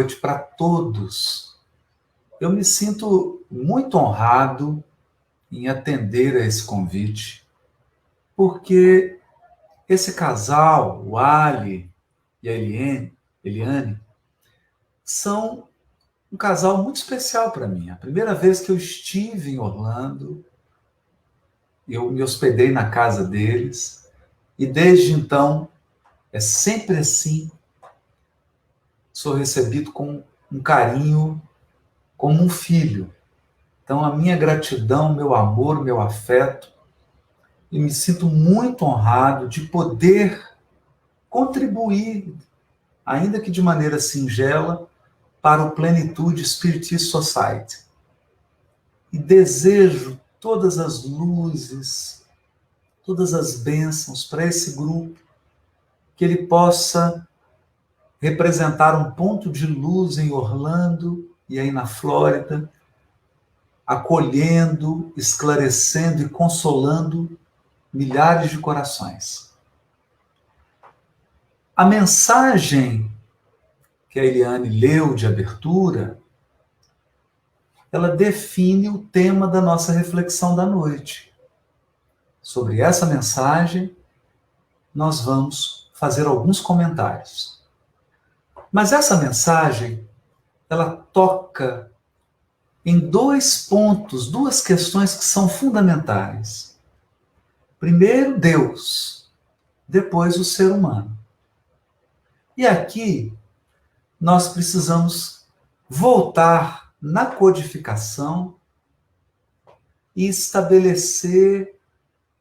noite para todos. Eu me sinto muito honrado em atender a esse convite, porque esse casal, o Ali e a Eliane, são um casal muito especial para mim. A primeira vez que eu estive em Orlando, eu me hospedei na casa deles, e desde então é sempre assim. Sou recebido com um carinho, como um filho. Então, a minha gratidão, meu amor, meu afeto, e me sinto muito honrado de poder contribuir, ainda que de maneira singela, para o Plenitude Spiritist Society. E desejo todas as luzes, todas as bênçãos para esse grupo, que ele possa representar um ponto de luz em Orlando e aí na Flórida, acolhendo, esclarecendo e consolando milhares de corações. A mensagem que a Eliane leu de abertura, ela define o tema da nossa reflexão da noite. Sobre essa mensagem, nós vamos fazer alguns comentários. Mas essa mensagem, ela toca em dois pontos, duas questões que são fundamentais. Primeiro, Deus, depois o ser humano. E aqui, nós precisamos voltar na codificação e estabelecer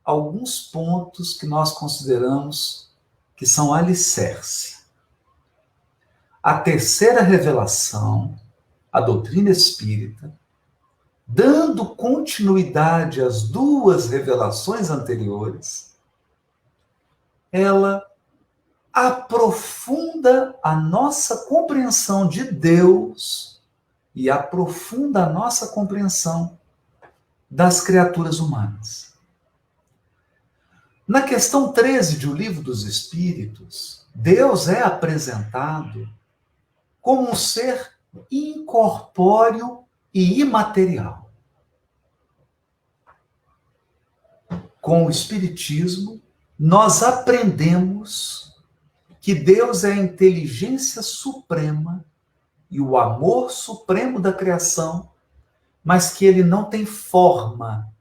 alguns pontos que nós consideramos que são alicerce. A terceira revelação, a doutrina espírita, dando continuidade às duas revelações anteriores, ela aprofunda a nossa compreensão de Deus e aprofunda a nossa compreensão das criaturas humanas. Na questão 13 de O Livro dos Espíritos, Deus é apresentado como um ser incorpóreo e imaterial. Com o Espiritismo, nós aprendemos que Deus é a inteligência suprema e o amor supremo da criação, mas que ele não tem forma,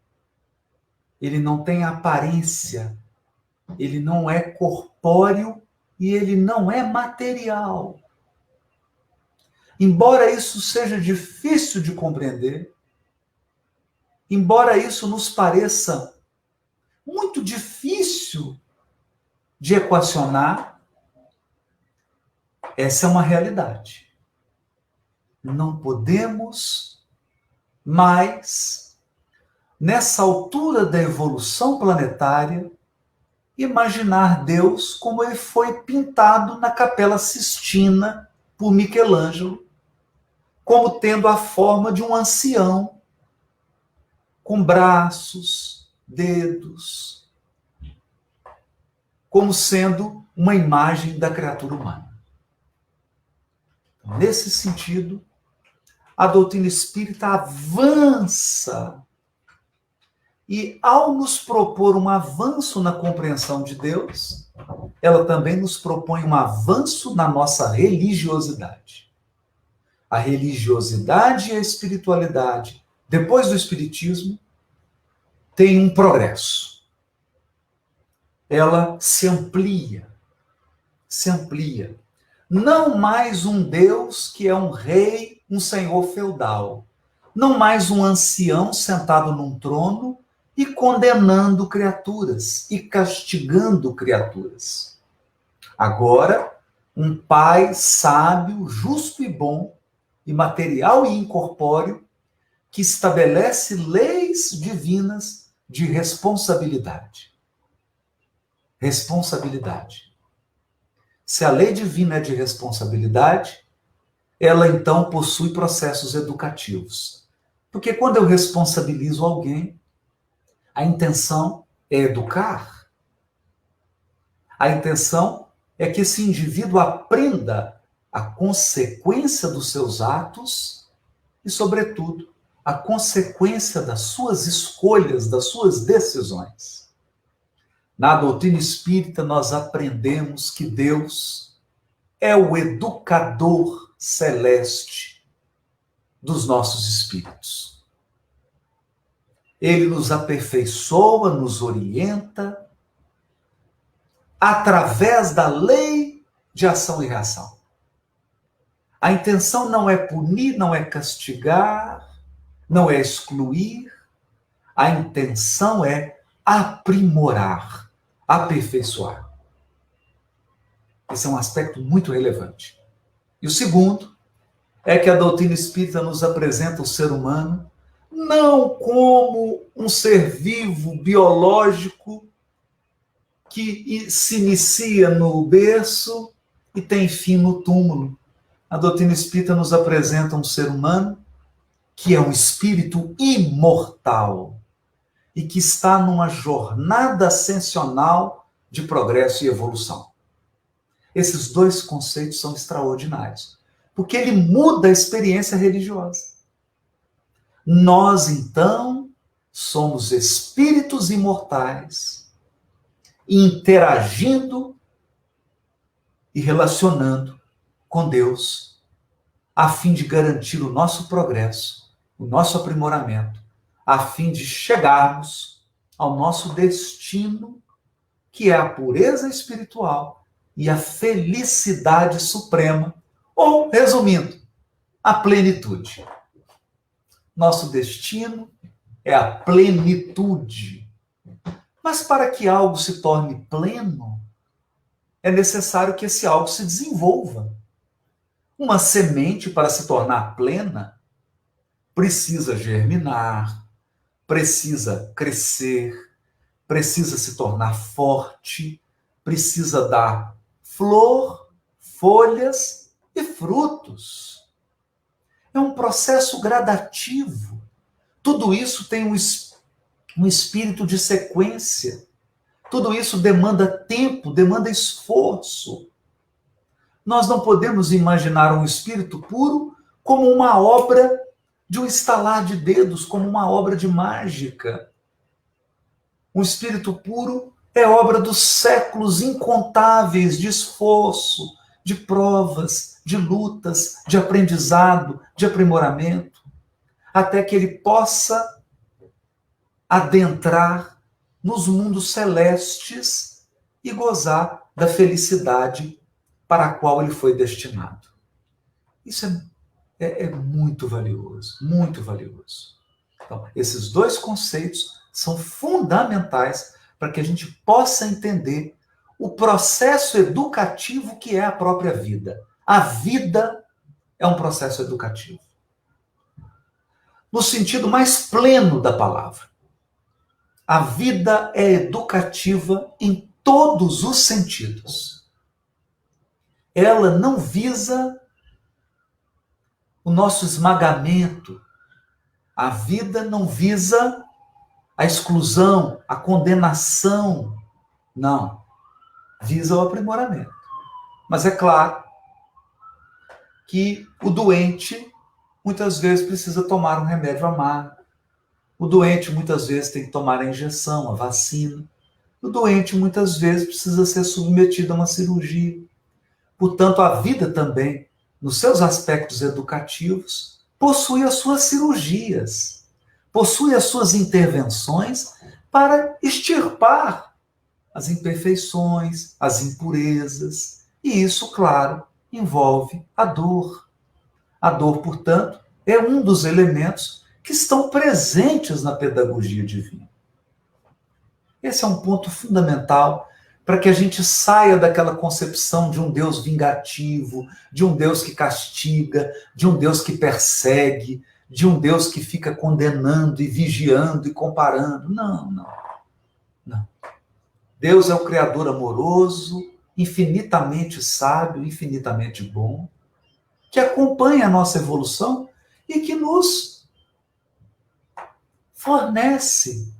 ele não tem aparência, ele não é corpóreo e ele não é material. Embora isso seja difícil de compreender, embora isso nos pareça muito difícil de equacionar, essa é uma realidade. Não podemos mais, nessa altura da evolução planetária, imaginar Deus como ele foi pintado na Capela Sistina por Michelangelo, como tendo a forma de um ancião, com braços, dedos, como sendo uma imagem da criatura humana. Nesse sentido, a doutrina espírita avança e, ao nos propor um avanço na compreensão de Deus, ela também nos propõe um avanço na nossa religiosidade. A religiosidade e a espiritualidade, depois do espiritismo, tem um progresso. Ela se amplia. Não mais um Deus que é um rei, um senhor feudal. Não mais um ancião sentado num trono e condenando criaturas e castigando criaturas. Agora, um pai sábio, justo e bom, imaterial e incorpóreo, que estabelece leis divinas de responsabilidade. Responsabilidade. Se a lei divina é de responsabilidade, ela então possui processos educativos. Porque quando eu responsabilizo alguém, a intenção é educar. A intenção é que esse indivíduo aprenda a consequência dos seus atos e, sobretudo, a consequência das suas escolhas, das suas decisões. Na doutrina espírita, nós aprendemos que Deus é o educador celeste dos nossos espíritos. Ele nos aperfeiçoa, nos orienta, através da lei de ação e reação. A intenção não é punir, não é castigar, não é excluir. A intenção é aprimorar, aperfeiçoar. Esse é um aspecto muito relevante. E o segundo é que a doutrina espírita nos apresenta o ser humano não como um ser vivo, biológico, que se inicia no berço e tem fim no túmulo. A doutrina espírita nos apresenta um ser humano que é um espírito imortal e que está numa jornada ascensional de progresso e evolução. Esses dois conceitos são extraordinários, porque ele muda a experiência religiosa. Nós, então, somos espíritos imortais, interagindo e relacionando com Deus, a fim de garantir o nosso progresso, o nosso aprimoramento, a fim de chegarmos ao nosso destino, que é a pureza espiritual e a felicidade suprema, ou, resumindo, a plenitude. Nosso destino é a plenitude. Mas para que algo se torne pleno, é necessário que esse algo se desenvolva. Uma semente, para se tornar plena, precisa germinar, precisa crescer, precisa se tornar forte, precisa dar flor, folhas e frutos. É um processo gradativo. Tudo isso tem um espírito de sequência. Tudo isso demanda tempo, demanda esforço. Nós não podemos imaginar um espírito puro como uma obra de um estalar de dedos, como uma obra de mágica. Um espírito puro é obra dos séculos incontáveis de esforço, de provas, de lutas, de aprendizado, de aprimoramento, até que ele possa adentrar nos mundos celestes e gozar da felicidade para a qual ele foi destinado. Isso é muito valioso, muito valioso. Então, esses dois conceitos são fundamentais para que a gente possa entender o processo educativo que é a própria vida. A vida é um processo educativo. No sentido mais pleno da palavra. A vida é educativa em todos os sentidos. Ela não visa o nosso esmagamento. A vida não visa a exclusão, a condenação. Não. Visa o aprimoramento. Mas é claro que o doente muitas vezes precisa tomar um remédio amargo. O doente muitas vezes tem que tomar a injeção, a vacina. O doente muitas vezes precisa ser submetido a uma cirurgia. Portanto, a vida também, nos seus aspectos educativos, possui as suas cirurgias, possui as suas intervenções para extirpar as imperfeições, as impurezas. E isso, claro, envolve a dor. A dor, portanto, é um dos elementos que estão presentes na pedagogia divina. Esse é um ponto fundamental para que a gente saia daquela concepção de um Deus vingativo, de um Deus que castiga, de um Deus que persegue, de um Deus que fica condenando e vigiando e comparando. Não, não, não. Deus é o Criador amoroso, infinitamente sábio, infinitamente bom, que acompanha a nossa evolução e que nos fornece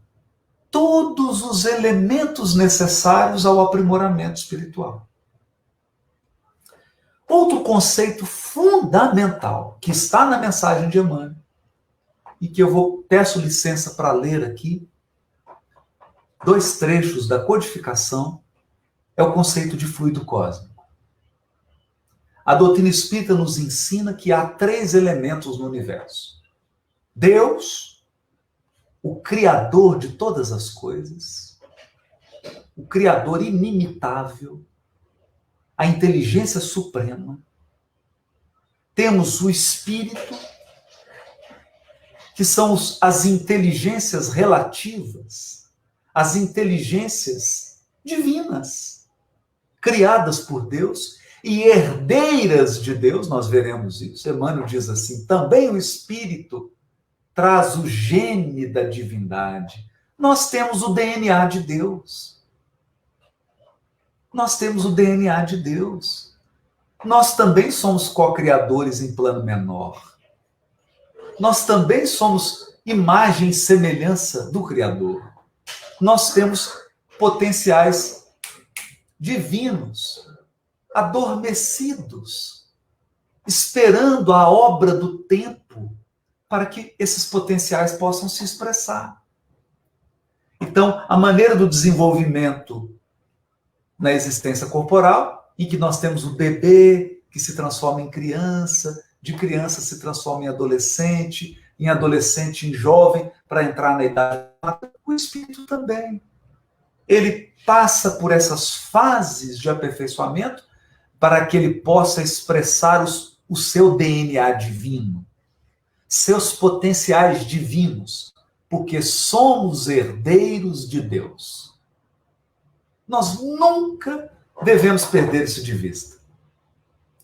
todos os elementos necessários ao aprimoramento espiritual. Outro conceito fundamental que está na mensagem de Emmanuel e que peço licença para ler aqui, 2 trechos da codificação, é o conceito de fluido cósmico. A doutrina espírita nos ensina que há 3 elementos no universo: Deus, o Criador de todas as coisas, o Criador inimitável, a inteligência suprema. Temos o Espírito, que são as inteligências relativas, as inteligências divinas, criadas por Deus e herdeiras de Deus, nós veremos isso. Emmanuel diz assim: também o Espírito traz o gene da divindade. Nós temos o DNA de Deus. Nós temos o DNA de Deus. Nós também somos co-criadores em plano menor. Nós também somos imagem e semelhança do Criador. Nós temos potenciais divinos, adormecidos, esperando a obra do tempo para que esses potenciais possam se expressar. Então, a maneira do desenvolvimento na existência corporal, em que nós temos o bebê que se transforma em criança, de criança se transforma em adolescente em jovem, para entrar na idade adulta, o espírito também. Ele passa por essas fases de aperfeiçoamento para que ele possa expressar o seu DNA divino, seus potenciais divinos, porque somos herdeiros de Deus. Nós nunca devemos perder isso de vista.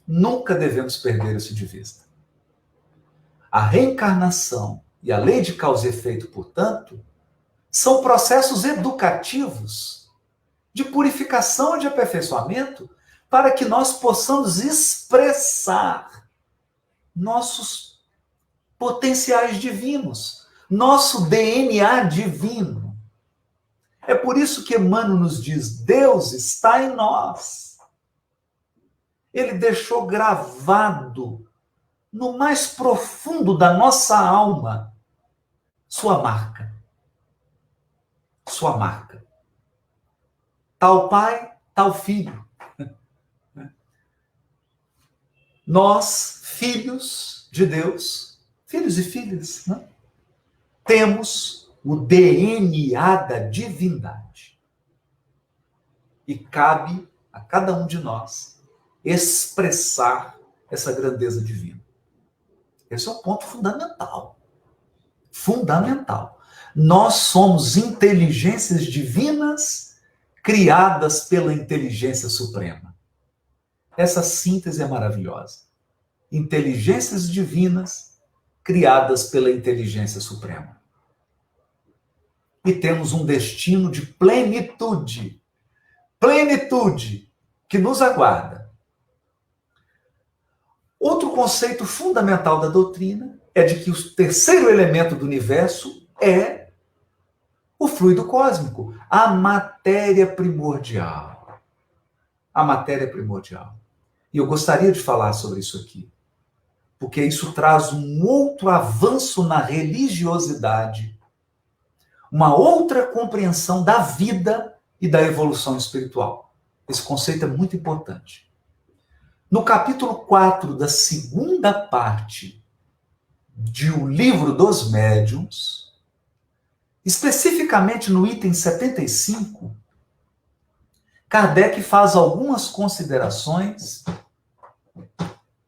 Nunca devemos perder isso de vista. A reencarnação e a lei de causa e efeito, portanto, são processos educativos de purificação e de aperfeiçoamento para que nós possamos expressar nossos potenciais divinos, nosso DNA divino. É por isso que Emmanuel nos diz: Deus está em nós. Ele deixou gravado no mais profundo da nossa alma sua marca. Sua marca. Tal pai, tal filho. Nós, filhos de Deus, filhos e filhas, né? Temos o DNA da divindade. E cabe a cada um de nós expressar essa grandeza divina. Esse é um ponto fundamental. Fundamental. Nós somos inteligências divinas criadas pela inteligência suprema. Essa síntese é maravilhosa. Inteligências divinas criadas pela inteligência suprema. E temos um destino de plenitude. Plenitude que nos aguarda. Outro conceito fundamental da doutrina é de que o terceiro elemento do universo é o fluido cósmico, a matéria primordial. A matéria primordial. E eu gostaria de falar sobre isso aqui, porque isso traz um outro avanço na religiosidade, uma outra compreensão da vida e da evolução espiritual. Esse conceito é muito importante. No capítulo 4 da segunda parte do Livro dos Médiuns, especificamente no item 75, Kardec faz algumas considerações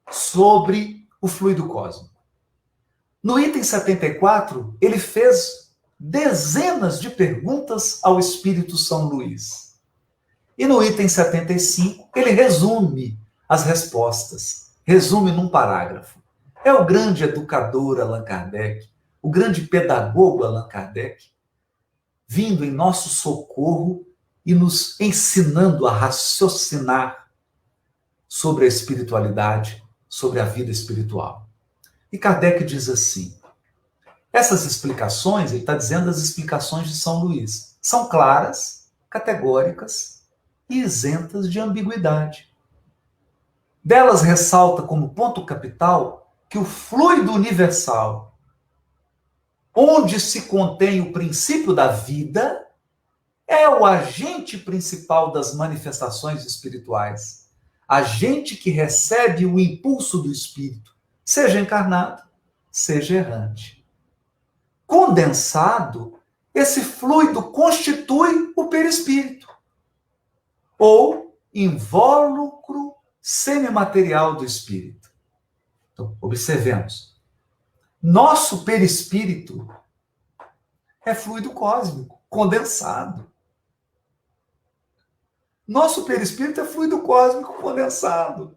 sobre o fluido cósmico. No item 74, ele fez dezenas de perguntas ao Espírito São Luís. E no item 75, ele resume as respostas, resume num parágrafo. É o grande educador Allan Kardec, o grande pedagogo Allan Kardec, vindo em nosso socorro e nos ensinando a raciocinar sobre a espiritualidade, sobre a vida espiritual. E Kardec diz assim: essas explicações, ele está dizendo as explicações de São Luís, são claras, categóricas e isentas de ambiguidade. Delas ressalta como ponto capital que o fluido universal, onde se contém o princípio da vida, é o agente principal das manifestações espirituais. Agente que recebe o impulso do espírito, seja encarnado, seja errante. Condensado, esse fluido constitui o perispírito, ou invólucro semimaterial do espírito. Então, observemos. Nosso perispírito é fluido cósmico, condensado. Nosso perispírito é fluido cósmico condensado.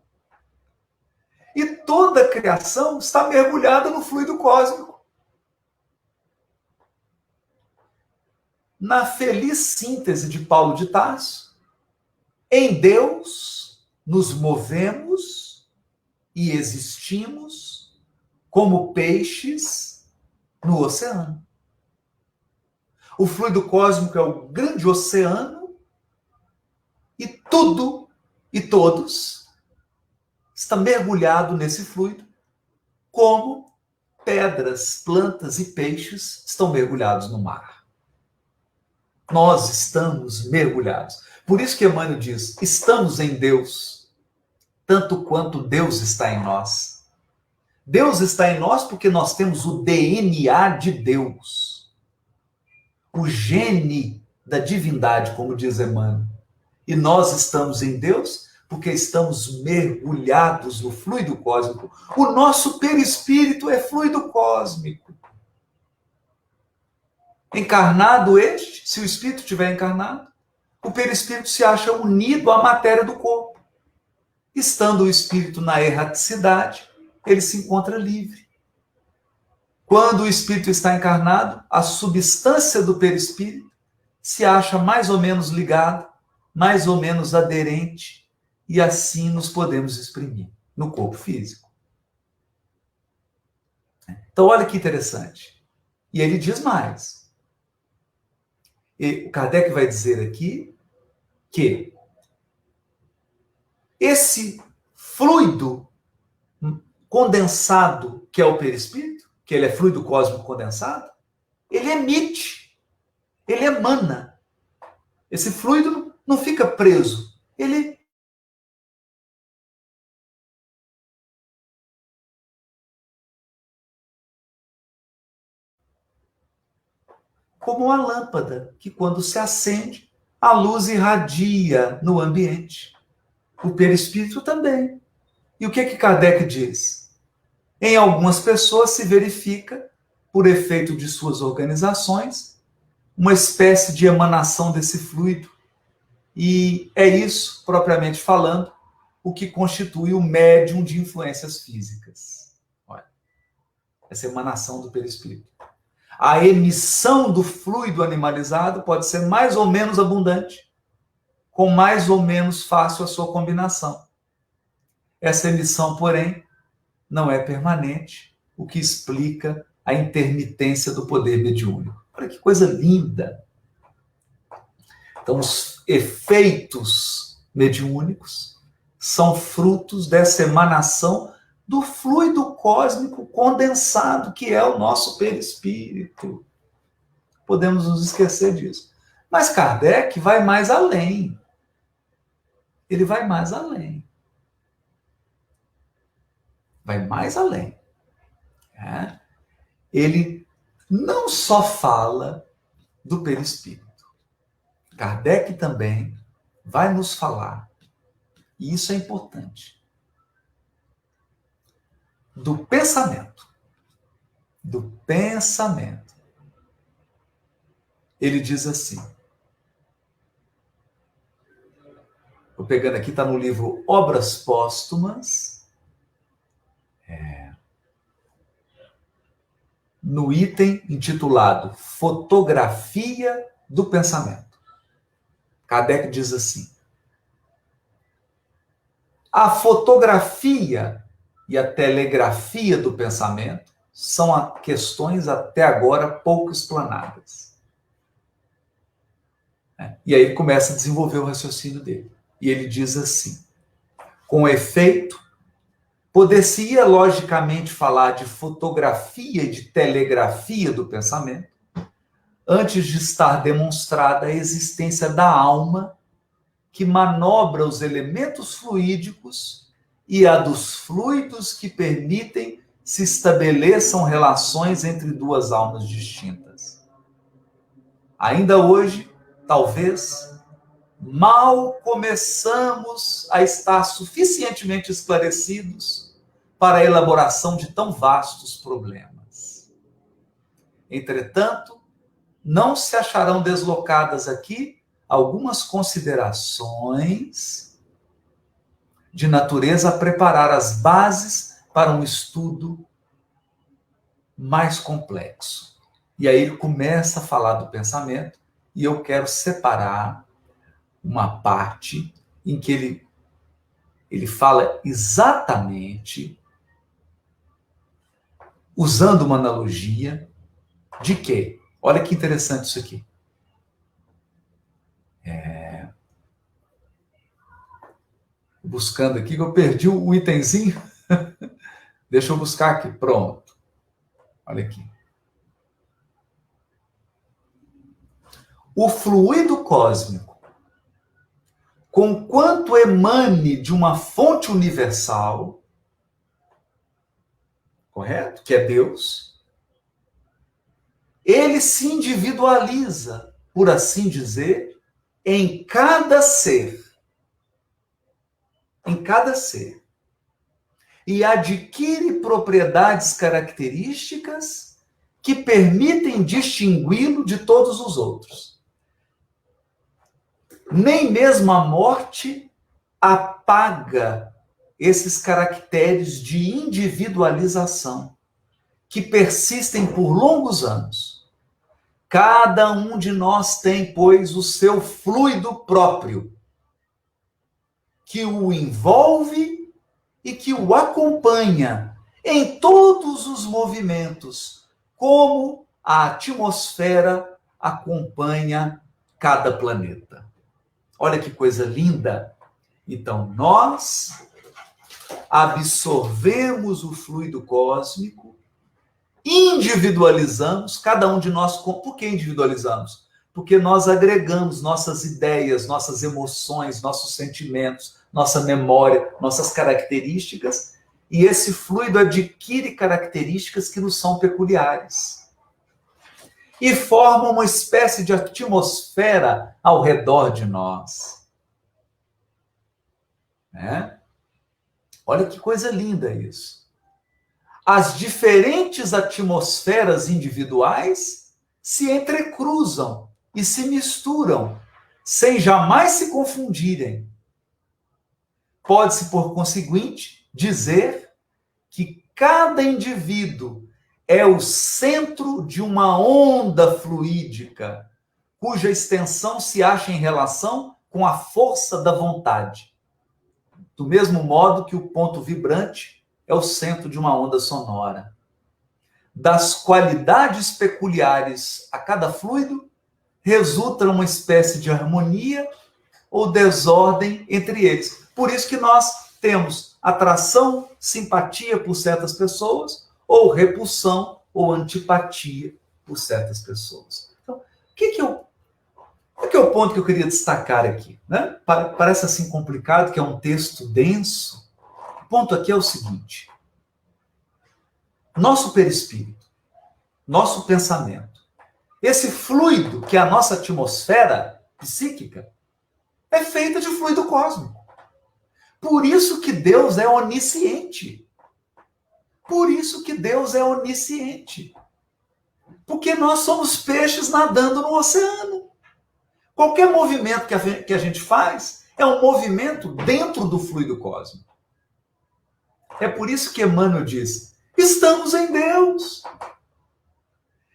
E toda a criação está mergulhada no fluido cósmico. Na feliz síntese de Paulo de Tarso, em Deus nos movemos e existimos como peixes no oceano. O fluido cósmico é o grande oceano e tudo e todos está mergulhado nesse fluido, como pedras, plantas e peixes estão mergulhados no mar. Nós estamos mergulhados. Por isso que Emmanuel diz, estamos em Deus, tanto quanto Deus está em nós. Deus está em nós porque nós temos o DNA de Deus, o gene da divindade, como diz Emmanuel. E nós estamos em Deus porque estamos mergulhados no fluido cósmico. O nosso perispírito é fluido cósmico. Encarnado este, se o espírito estiver encarnado, o perispírito se acha unido à matéria do corpo. Estando o espírito na erraticidade, ele se encontra livre. Quando o espírito está encarnado, a substância do perispírito se acha mais ou menos ligada, mais ou menos aderente, e assim nos podemos exprimir no corpo físico. Então, olha que interessante. E ele diz mais. E o Kardec vai dizer aqui que esse fluido condensado, que é o perispírito, que ele é fluido cósmico condensado, ele emite, ele emana. Esse fluido não fica preso, ele como uma lâmpada, que quando se acende, a luz irradia no ambiente. O perispírito também. E o que Kardec diz? Em algumas pessoas se verifica, por efeito de suas organizações, uma espécie de emanação desse fluido. E é isso, propriamente falando, o que constitui o médium de influências físicas. Olha, essa emanação do perispírito. A emissão do fluido animalizado pode ser mais ou menos abundante, com mais ou menos fácil a sua combinação. Essa emissão, porém, não é permanente, o que explica a intermitência do poder mediúnico. Olha que coisa linda! Então, os efeitos mediúnicos são frutos dessa emanação do fluido cósmico condensado, que é o nosso perispírito. Podemos nos esquecer disso. Mas Kardec vai mais além. Ele vai mais além. Vai mais além. É? Ele não só fala do perispírito. Kardec também vai nos falar, e isso é importante, do pensamento. Do pensamento. Ele diz assim, vou pegando aqui, está no livro Obras Póstumas, no item intitulado Fotografia do Pensamento. Kardec diz assim, a fotografia e a telegrafia do pensamento são questões até agora pouco explanadas. E aí ele começa a desenvolver o raciocínio dele. E ele diz assim, com efeito, Poder-se-ia, logicamente, falar de fotografia e de telegrafia do pensamento, antes de estar demonstrada a existência da alma, que manobra os elementos fluídicos e a dos fluidos que permitem se estabeleçam relações entre duas almas distintas. Ainda hoje, talvez, mal começamos a estar suficientemente esclarecidos para a elaboração de tão vastos problemas. Entretanto, não se acharão deslocadas aqui algumas considerações de natureza a preparar as bases para um estudo mais complexo. E aí ele começa a falar do pensamento, e eu quero separar uma parte em que ele fala exatamente, usando uma analogia, de quê? Olha que interessante isso aqui. Buscando aqui, que eu perdi o itemzinho. Deixa eu buscar aqui. Pronto. Olha aqui. O fluido cósmico, conquanto emane de uma fonte universal, correto? Que é Deus, ele se individualiza, por assim dizer, em cada ser. Em cada ser. E adquire propriedades características que permitem distingui-lo de todos os outros. Nem mesmo a morte apaga esses caracteres de individualização, que persistem por longos anos. Cada um de nós tem, pois, o seu fluido próprio, que o envolve e que o acompanha em todos os movimentos, como a atmosfera acompanha cada planeta. Olha que coisa linda! Então, nós absorvemos o fluido cósmico, individualizamos, cada um de nós. Por que individualizamos? Porque nós agregamos nossas ideias, nossas emoções, nossos sentimentos, nossa memória, nossas características, e esse fluido adquire características que nos são peculiares. E forma uma espécie de atmosfera ao redor de nós. Né? Olha que coisa linda isso. As diferentes atmosferas individuais se entrecruzam e se misturam, sem jamais se confundirem. Pode-se, por conseguinte, dizer que cada indivíduo é o centro de uma onda fluídica, cuja extensão se acha em relação com a força da vontade. Do mesmo modo que o ponto vibrante é o centro de uma onda sonora. Das qualidades peculiares a cada fluido, resulta uma espécie de harmonia ou desordem entre eles. Por isso que nós temos atração, simpatia por certas pessoas, ou repulsão ou antipatia por certas pessoas. Então, o que é o ponto que eu queria destacar aqui? Né? Parece assim complicado, que é um texto denso. O ponto aqui é o seguinte: nosso perispírito, nosso pensamento, esse fluido que é a nossa atmosfera psíquica, é feita de fluido cósmico. Por isso que Deus é onisciente. Por isso que Deus é onisciente. Porque nós somos peixes nadando no oceano. Qualquer movimento que a gente faz é um movimento dentro do fluido cósmico. É por isso que Emmanuel diz: estamos em Deus.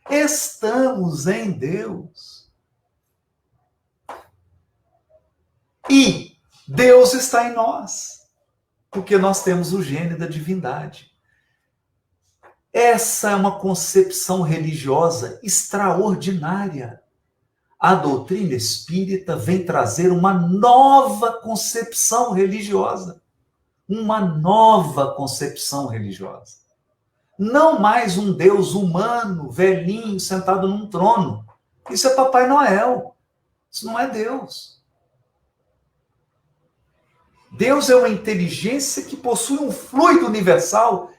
Estamos em Deus. E Deus está em nós, porque nós temos o gene da divindade. Essa é uma concepção religiosa extraordinária. A doutrina espírita vem trazer uma nova concepção religiosa, uma nova concepção religiosa. Não mais um Deus humano, velhinho, sentado num trono. Isso é Papai Noel. Isso não é Deus. Deus é uma inteligência que possui um fluido universal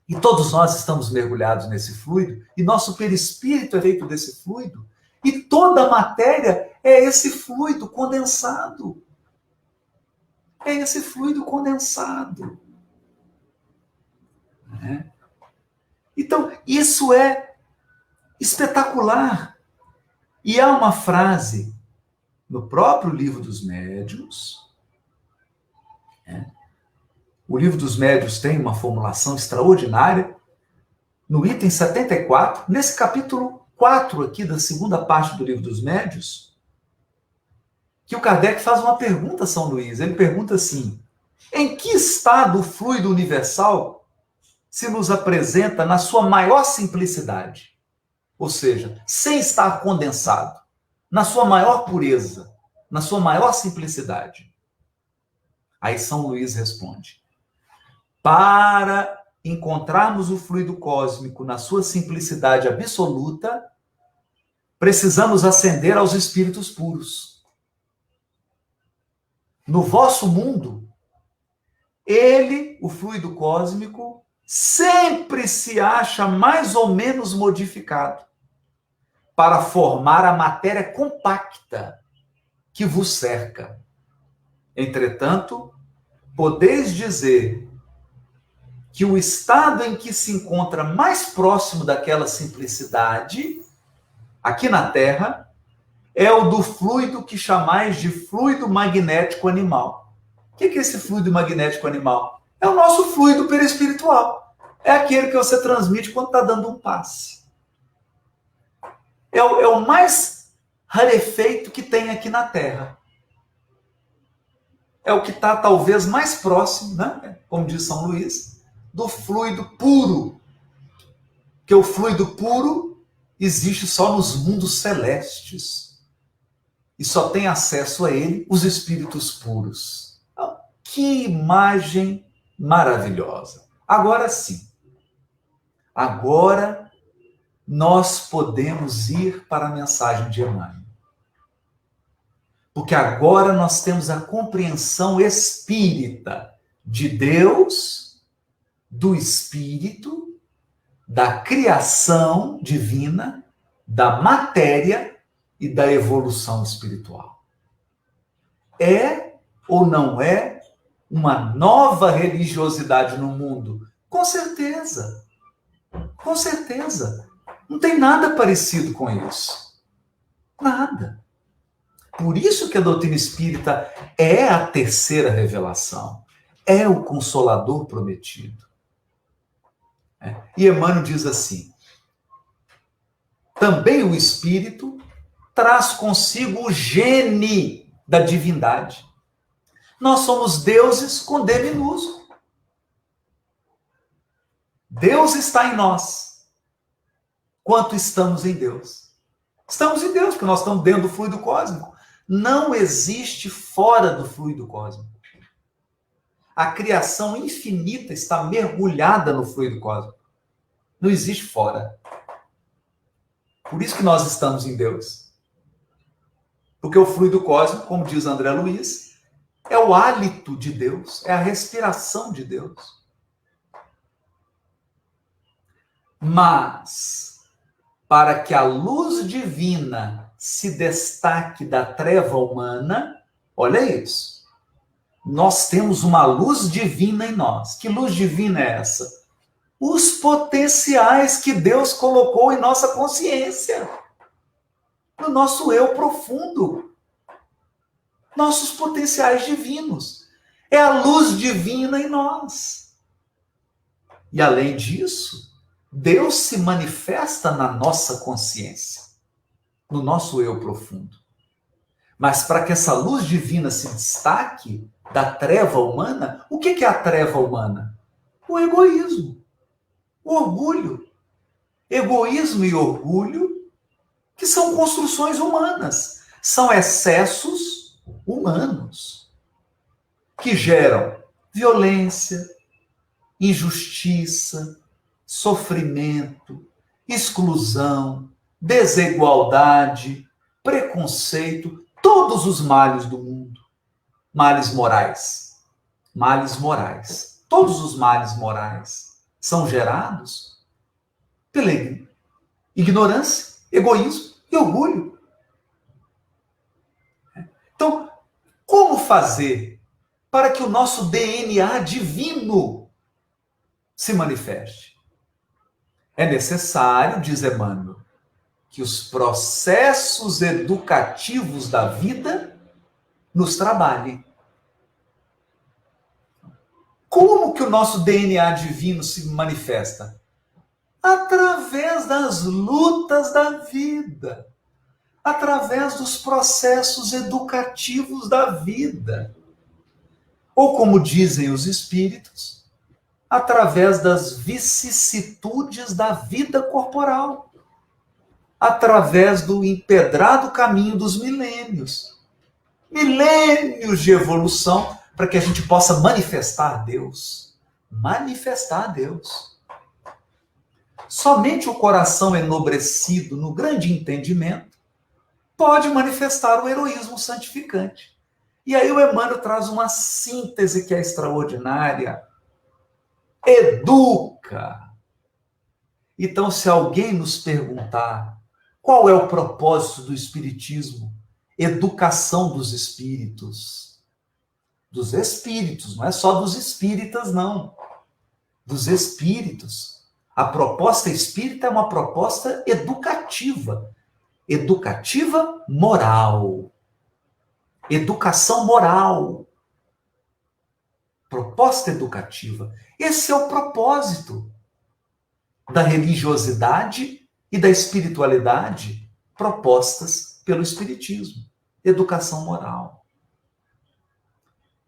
e todos nós estamos mergulhados nesse fluido e nosso perispírito é feito desse fluido e toda a matéria é esse fluido condensado. É esse fluido condensado. Né? Então, isso é espetacular. E há uma frase no próprio Livro dos Médiuns. O Livro dos Médiuns tem uma formulação extraordinária. No item 74, nesse capítulo 4 aqui da segunda parte do Livro dos Médiuns, que o Kardec faz uma pergunta a São Luís. Ele pergunta assim: em que estado o fluido universal se nos apresenta na sua maior simplicidade? Ou seja, sem estar condensado, na sua maior pureza, na sua maior simplicidade. Aí São Luís responde: para encontrarmos o fluido cósmico na sua simplicidade absoluta, precisamos ascender aos espíritos puros. No vosso mundo, ele, o fluido cósmico, sempre se acha mais ou menos modificado para formar a matéria compacta que vos cerca. Entretanto, podeis dizer que o estado em que se encontra mais próximo daquela simplicidade, aqui na Terra, é o do fluido que chamais de fluido magnético animal. O que é esse fluido magnético animal? É o nosso fluido perispiritual. É aquele que você transmite quando está dando um passe. É o mais rarefeito que tem aqui na Terra. É o que está talvez mais próximo, né? Como diz São Luís, do fluido puro. Porque o fluido puro existe só nos mundos celestes. E só tem acesso a ele os espíritos puros. Então, que imagem maravilhosa. Agora sim. Agora nós podemos ir para a mensagem de Emmanuel. Porque agora nós temos a compreensão espírita de Deus, do Espírito, da criação divina, da matéria e da evolução espiritual. É ou não é uma nova religiosidade no mundo? Com certeza. Com certeza. Não tem nada parecido com isso. Nada. Por isso que a doutrina espírita é a terceira revelação. É o consolador prometido. E Emmanuel diz assim: também o Espírito traz consigo o gene da divindade. Nós somos deuses com D minúsculo. Deus está em nós, quanto estamos em Deus. Estamos em Deus, porque nós estamos dentro do fluido cósmico. Não existe fora do fluido cósmico. A criação infinita está mergulhada no fluido cósmico. Não existe fora. Por isso que nós estamos em Deus. Porque o fluido cósmico, como diz André Luiz, é o hálito de Deus, é a respiração de Deus. Mas, para que a luz divina se destaque da treva humana, olha isso, nós temos uma luz divina em nós. Que luz divina é essa? Os potenciais que Deus colocou em nossa consciência. No nosso eu profundo. Nossos potenciais divinos. É a luz divina em nós. E além disso, Deus se manifesta na nossa consciência, no nosso eu profundo. Mas para que essa luz divina se destaque da treva humana, o que é a treva humana? O egoísmo, o orgulho. Egoísmo e orgulho, que são construções humanas, são excessos humanos, que geram violência, injustiça, sofrimento, exclusão, desigualdade, preconceito, todos os males do mundo. Males morais. Males morais. Todos os males morais são gerados pela ignorância, egoísmo e orgulho. Então, como fazer para que o nosso DNA divino se manifeste? É necessário, diz Emmanuel, que os processos educativos da vida nos trabalhem. Como que o nosso DNA divino se manifesta? Através das lutas da vida, através dos processos educativos da vida. Ou como dizem os espíritos, através das vicissitudes da vida corporal, através do empedrado caminho dos milênios. Milênios de evolução para que a gente possa manifestar Deus. Manifestar Deus. Somente o coração enobrecido no grande entendimento pode manifestar o heroísmo santificante. E aí o Emmanuel traz uma síntese que é extraordinária. Educa. Então, se alguém nos perguntar qual é o propósito do Espiritismo, educação dos espíritos. Dos espíritos, não é só dos espíritas, não. Dos espíritos. A proposta espírita é uma proposta educativa. Educativa moral. Educação moral. Proposta educativa. Esse é o propósito da religiosidade e da espiritualidade propostas pelo Espiritismo. Educação moral.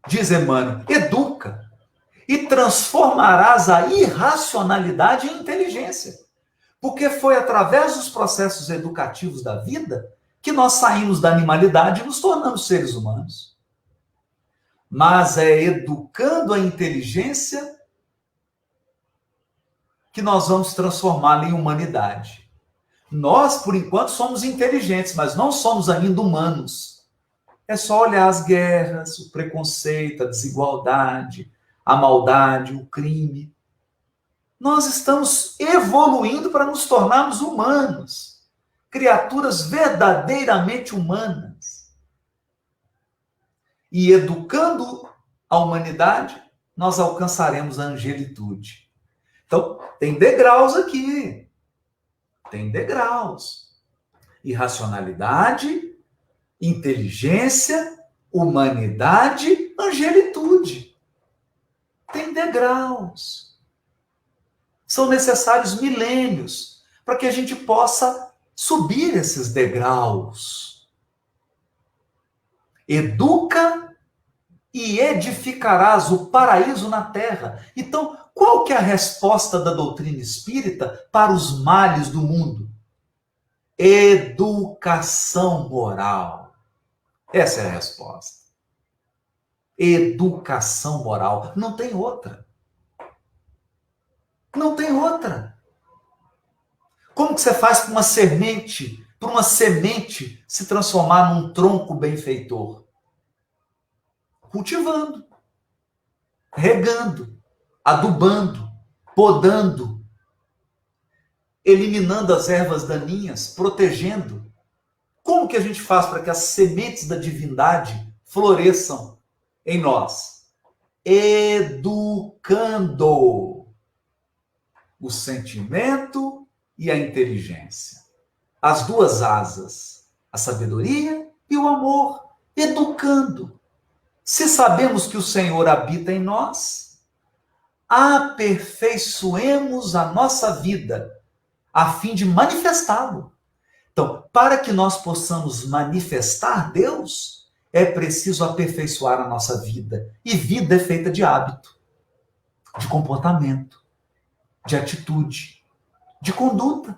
Diz Emmanuel, educa e transformarás a irracionalidade em inteligência. Porque foi através dos processos educativos da vida que nós saímos da animalidade e nos tornamos seres humanos. Mas é educando a inteligência que nós vamos transformá-la em humanidade. Nós, por enquanto, somos inteligentes, mas não somos ainda humanos. É só olhar as guerras, o preconceito, a desigualdade, a maldade, o crime. Nós estamos evoluindo para nos tornarmos humanos, criaturas verdadeiramente humanas. E educando a humanidade, nós alcançaremos a angelitude. Então, tem degraus aqui. Tem degraus. Irracionalidade, inteligência, humanidade, angelitude. Tem degraus. São necessários milênios para que a gente possa subir esses degraus. Educa e edificarás o paraíso na terra. Então, qual que é a resposta da doutrina espírita para os males do mundo? Educação moral. Essa é a resposta. Educação moral. Não tem outra. Não tem outra. Como que você faz para uma semente se transformar num tronco benfeitor? Cultivando, regando, adubando, podando, eliminando as ervas daninhas, protegendo. Como que a gente faz para que as sementes da divindade floresçam em nós? Educando o sentimento e a inteligência. As duas asas, a sabedoria e o amor, educando. Se sabemos que o Senhor habita em nós, aperfeiçoemos a nossa vida a fim de manifestá-lo. Então, para que nós possamos manifestar Deus, é preciso aperfeiçoar a nossa vida. E vida é feita de hábito, de comportamento, de atitude, de conduta.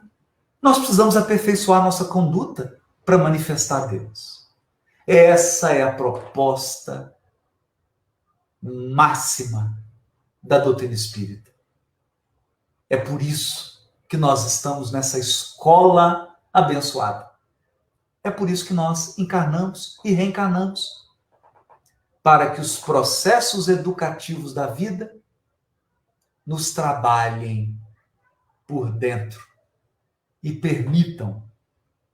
Nós precisamos aperfeiçoar nossa conduta para manifestar Deus. Essa é a proposta máxima da doutrina espírita. É por isso que nós estamos nessa escola abençoada. É por isso que nós encarnamos e reencarnamos, para que os processos educativos da vida nos trabalhem por dentro e permitam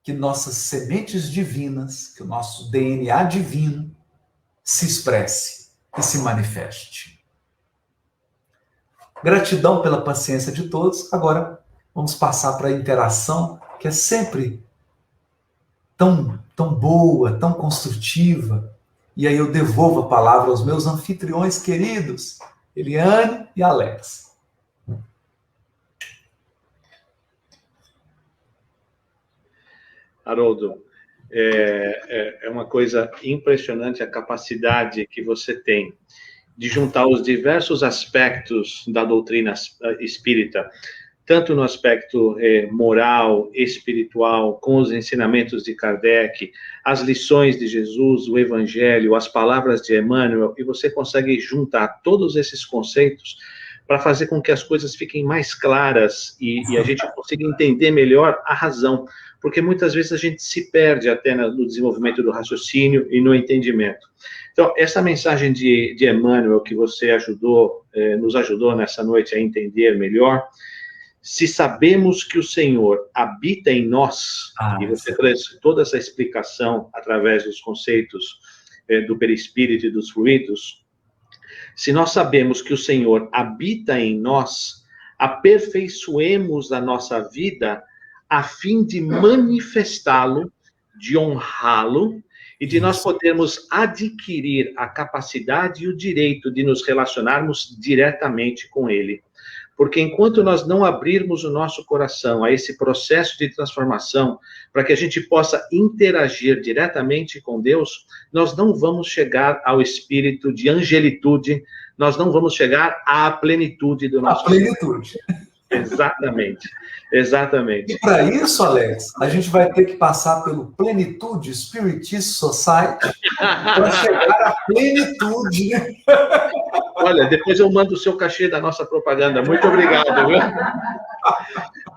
que nossas sementes divinas, que o nosso DNA divino se expresse e se manifeste. Gratidão pela paciência de todos. Agora vamos passar para a interação, que é sempre tão boa, tão construtiva. E aí eu devolvo a palavra aos meus anfitriões queridos, Eliane e Alex. Haroldo, é uma coisa impressionante a capacidade que você tem de juntar os diversos aspectos da doutrina espírita, tanto no aspecto moral, espiritual, com os ensinamentos de Kardec, as lições de Jesus, o Evangelho, as palavras de Emmanuel, e você consegue juntar todos esses conceitos para fazer com que as coisas fiquem mais claras e a gente consiga entender melhor a razão, porque muitas vezes a gente se perde até no desenvolvimento do raciocínio e no entendimento. Então, essa mensagem de Emmanuel que você nos ajudou nessa noite a entender melhor, se sabemos que o Senhor habita em nós, e você trouxe toda essa explicação através dos conceitos do perispírito e dos fluidos, se nós sabemos que o Senhor habita em nós, aperfeiçoemos a nossa vida a fim de manifestá-lo, de honrá-lo, e de nós podermos adquirir a capacidade e o direito de nos relacionarmos diretamente com Ele. Porque enquanto nós não abrirmos o nosso coração a esse processo de transformação, para que a gente possa interagir diretamente com Deus, nós não vamos chegar ao espírito de angelitude, nós não vamos chegar à plenitude do nosso ser. A plenitude. Exatamente, exatamente. E para isso, Alex, a gente vai ter que passar pelo Plenitude Spiritist Society para chegar à plenitude. Olha, depois eu mando o seu cachê da nossa propaganda. Muito obrigado, viu?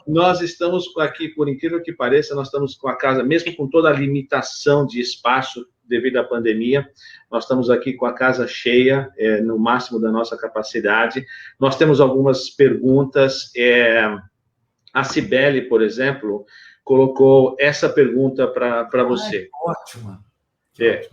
Nós estamos aqui, por incrível que pareça, nós estamos com a casa, mesmo com toda a limitação de espaço devido à pandemia, nós estamos aqui com a casa cheia, no máximo da nossa capacidade. Nós temos algumas perguntas. A Cibele, por exemplo, colocou essa pergunta para você. Ótima.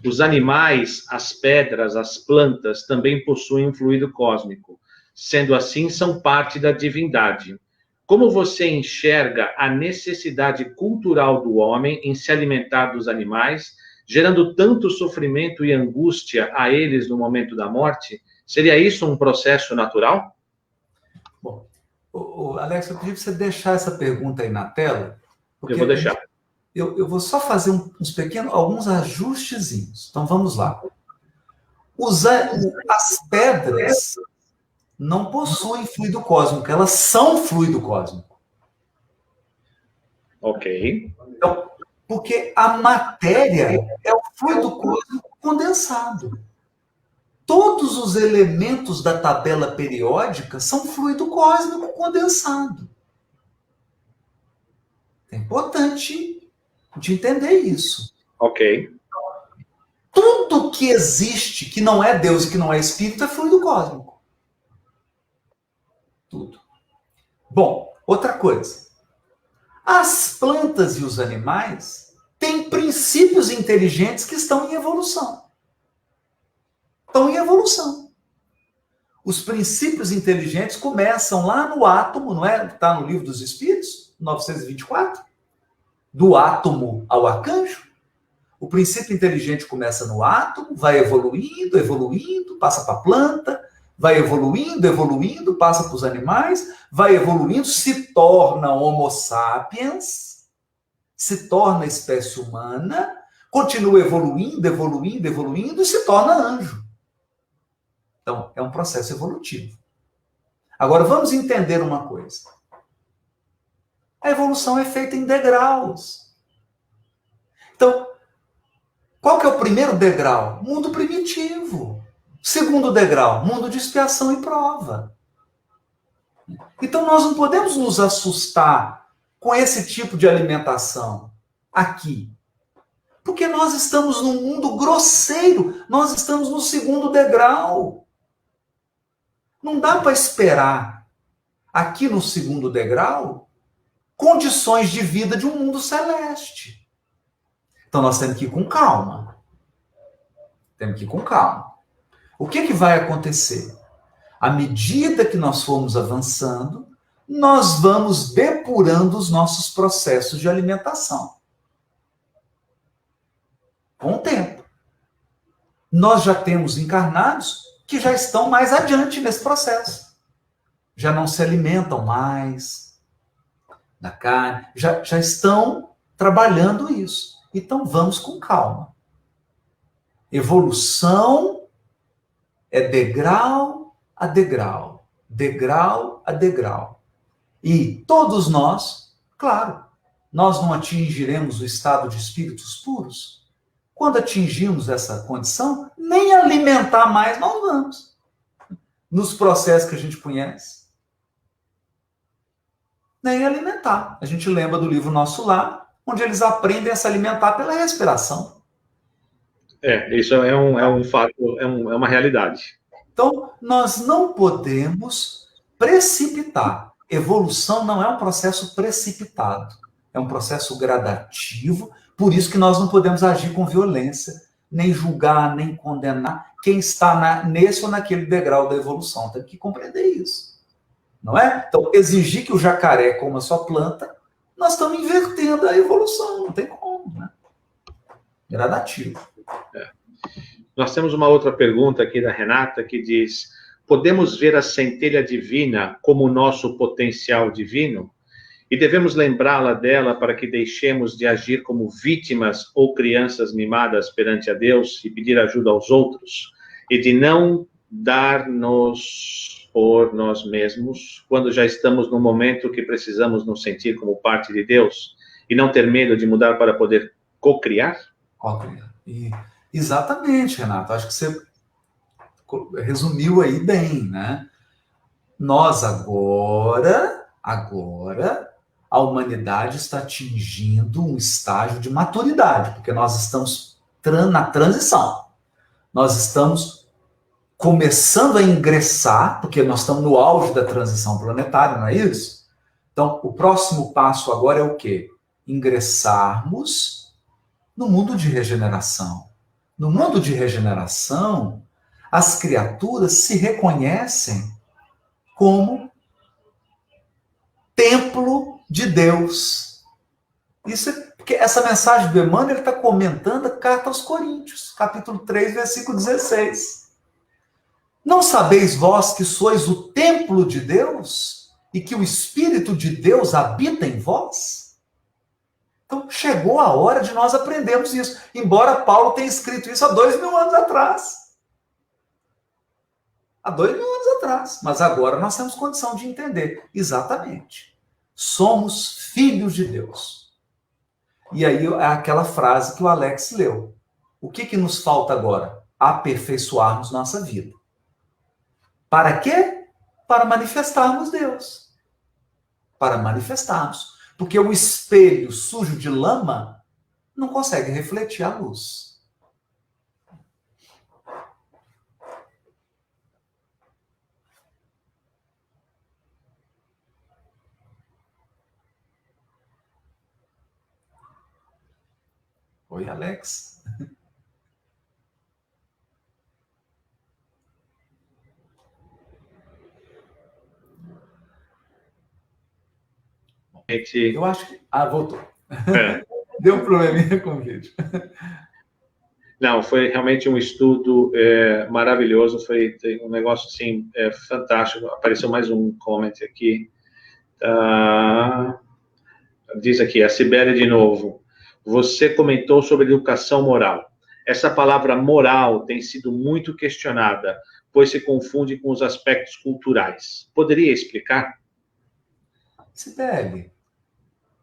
Os animais, as pedras, as plantas também possuem um fluido cósmico. Sendo assim, são parte da divindade. Como você enxerga a necessidade cultural do homem em se alimentar dos animais, gerando tanto sofrimento e angústia a eles no momento da morte? Seria isso um processo natural? Bom, Alex, eu pedi para você deixar essa pergunta aí na tela. Eu vou deixar. Eu vou só fazer alguns ajustezinhos. Então, vamos lá. As pedras não possuem fluido cósmico, elas são fluido cósmico. Ok. Então, porque a matéria é o fluido cósmico condensado. Todos os elementos da tabela periódica são fluido cósmico condensado. É importante de entender isso. Ok. Tudo que existe, que não é Deus e que não é Espírito, é fluido cósmico. Tudo. Bom, outra coisa. As plantas e os animais têm princípios inteligentes que estão em evolução. Estão em evolução. Os princípios inteligentes começam lá no átomo, não é? Está no Livro dos Espíritos, 924. Do átomo ao arcanjo. O princípio inteligente começa no átomo, vai evoluindo, evoluindo, passa para a planta, vai evoluindo, evoluindo, passa para os animais, vai evoluindo, se torna Homo sapiens, se torna espécie humana, continua evoluindo, evoluindo, evoluindo e se torna anjo. Então, é um processo evolutivo. Agora, vamos entender uma coisa. A evolução é feita em degraus. Então, qual que é o primeiro degrau? Mundo primitivo. Segundo degrau, mundo de expiação e prova. Então nós não podemos nos assustar com esse tipo de alimentação aqui. Porque nós estamos num mundo grosseiro, nós estamos no segundo degrau. Não dá para esperar aqui no segundo degrau condições de vida de um mundo celeste. Então nós temos que ir com calma. Temos que ir com calma. O que vai acontecer? À medida que nós formos avançando, nós vamos depurando os nossos processos de alimentação. Com o tempo. Nós já temos encarnados que já estão mais adiante nesse processo. Já não se alimentam mais da carne, já estão trabalhando isso. Então vamos com calma. Evolução é degrau a degrau, degrau a degrau. E todos nós, claro, nós não atingiremos o estado de espíritos puros. Quando atingimos essa condição, nem alimentar mais nós vamos. Nos processos que a gente conhece. Nem alimentar. A gente lembra do livro Nosso Lar, onde eles aprendem a se alimentar pela respiração. Isso é um fato, é uma realidade. Então, nós não podemos precipitar. Evolução não é um processo precipitado. É um processo gradativo. Por isso que nós não podemos agir com violência, nem julgar, nem condenar quem está nesse ou naquele degrau da evolução. Tem que compreender isso. Não é? Então, exigir que o jacaré coma sua planta, nós estamos invertendo a evolução. Não tem como, né? Gradativo. Nós temos uma outra pergunta aqui da Renata, que diz: podemos ver a centelha divina como o nosso potencial divino? E devemos lembrá-la dela para que deixemos de agir como vítimas ou crianças mimadas perante a Deus e pedir ajuda aos outros, e de não dar-nos por nós mesmos, quando já estamos no momento que precisamos nos sentir como parte de Deus, e não ter medo de mudar para poder co-criar? Exatamente, Renato. Acho que você resumiu aí bem, né? Nós agora, a humanidade está atingindo um estágio de maturidade, porque nós estamos na transição. Nós estamos começando a ingressar, porque nós estamos no auge da transição planetária, não é isso? Então, o próximo passo agora é o quê? Ingressarmos no mundo de regeneração. No mundo de regeneração, as criaturas se reconhecem como templo de Deus. Isso é porque essa mensagem do Emmanuel, ele está comentando a carta aos Coríntios, capítulo 3, versículo 16. Não sabeis vós que sois o templo de Deus e que o Espírito de Deus habita em vós? Então, chegou a hora de nós aprendermos isso, embora Paulo tenha escrito isso há 2000 anos atrás. Há 2000 anos atrás. Mas agora nós temos condição de entender. Exatamente. Somos filhos de Deus. E aí é aquela frase que o Alex leu. O que nos falta agora? Aperfeiçoarmos nossa vida. Para quê? Para manifestarmos Deus. Para manifestarmos. Porque o espelho sujo de lama não consegue refletir a luz. Oi, Alex. Eu acho que... voltou. Deu um probleminha com o vídeo. Não, foi realmente um estudo maravilhoso, foi um negócio assim, fantástico. Apareceu mais um comment aqui. Diz aqui, a Sibeli de novo. Você comentou sobre educação moral. Essa palavra moral tem sido muito questionada, pois se confunde com os aspectos culturais. Poderia explicar? Sibeli,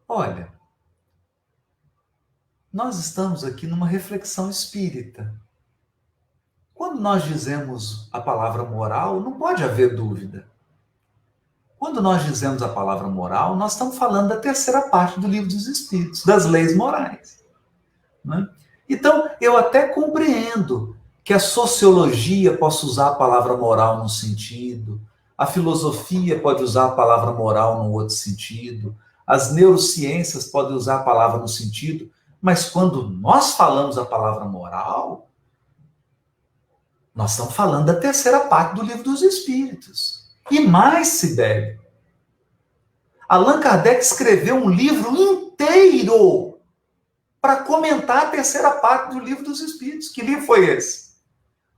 olha, nós estamos aqui numa reflexão espírita. quando nós dizemos a palavra moral, não pode haver dúvida. Quando nós dizemos a palavra moral, nós estamos falando da terceira parte do Livro dos Espíritos, das leis morais. Né? Então, eu até compreendo que a sociologia possa usar a palavra moral num sentido, a filosofia pode usar a palavra moral num outro sentido, as neurociências podem usar a palavra no sentido, mas quando nós falamos a palavra moral, nós estamos falando da terceira parte do Livro dos Espíritos. E mais, Sibeli, Allan Kardec escreveu um livro inteiro para comentar a terceira parte do Livro dos Espíritos. Que livro foi esse?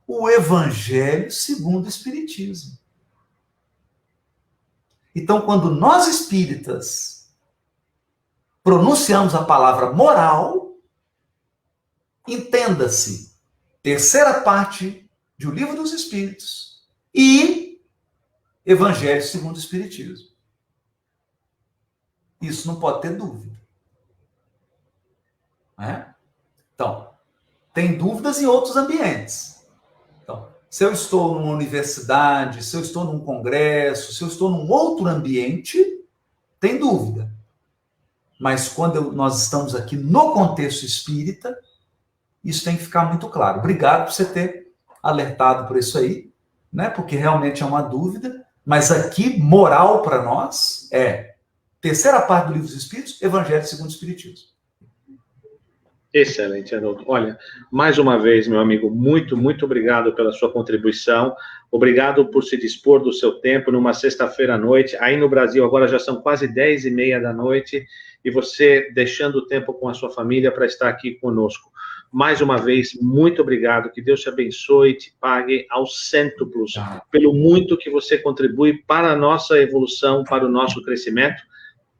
O Evangelho segundo o Espiritismo. Então, quando nós espíritas pronunciamos a palavra moral, entenda-se, terceira parte do Livro dos Espíritos e Evangelho segundo o Espiritismo. Isso não pode ter dúvida. Né? Então, tem dúvidas em outros ambientes. Então, se eu estou numa universidade, se eu estou num congresso, se eu estou num outro ambiente, tem dúvida. Mas quando nós estamos aqui no contexto espírita, isso tem que ficar muito claro. Obrigado por você ter alertado por isso aí, né? Porque realmente é uma dúvida, mas aqui, moral para nós é terceira parte do Livro dos Espíritos, Evangelho segundo o Espiritismo. Excelente, Haroldo. Olha, mais uma vez, meu amigo, muito, muito obrigado pela sua contribuição. Obrigado por se dispor do seu tempo numa sexta-feira à noite. Aí no Brasil agora já são quase 10h30 da noite e você deixando o tempo com a sua família para estar aqui conosco. Mais uma vez, muito obrigado. Que Deus te abençoe e te pague aos cêntuplos pelo muito que você contribui para a nossa evolução, para o nosso crescimento,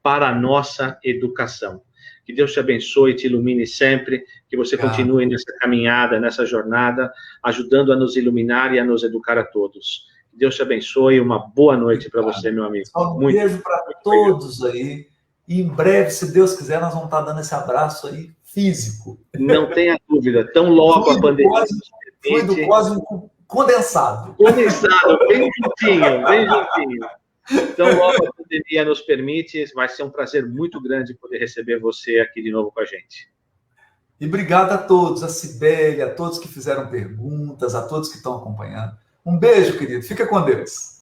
para a nossa educação. Que Deus te abençoe e te ilumine sempre, que você continue nessa caminhada, nessa jornada, ajudando a nos iluminar e a nos educar a todos. Que Deus te abençoe e uma boa noite para você, meu amigo. Um beijo para todos aí. E em breve, se Deus quiser, nós vamos estar dando esse abraço aí físico. Não tenha dúvida, tão logo a pandemia... Fluido cósmico condensado. Condensado, bem juntinho, bem juntinho. Então, logo a pandemia nos permite, vai ser um prazer muito grande poder receber você aqui de novo com a gente. E obrigado a todos, a Sibeli, a todos que fizeram perguntas, a todos que estão acompanhando. Um beijo, querido. Fica com Deus.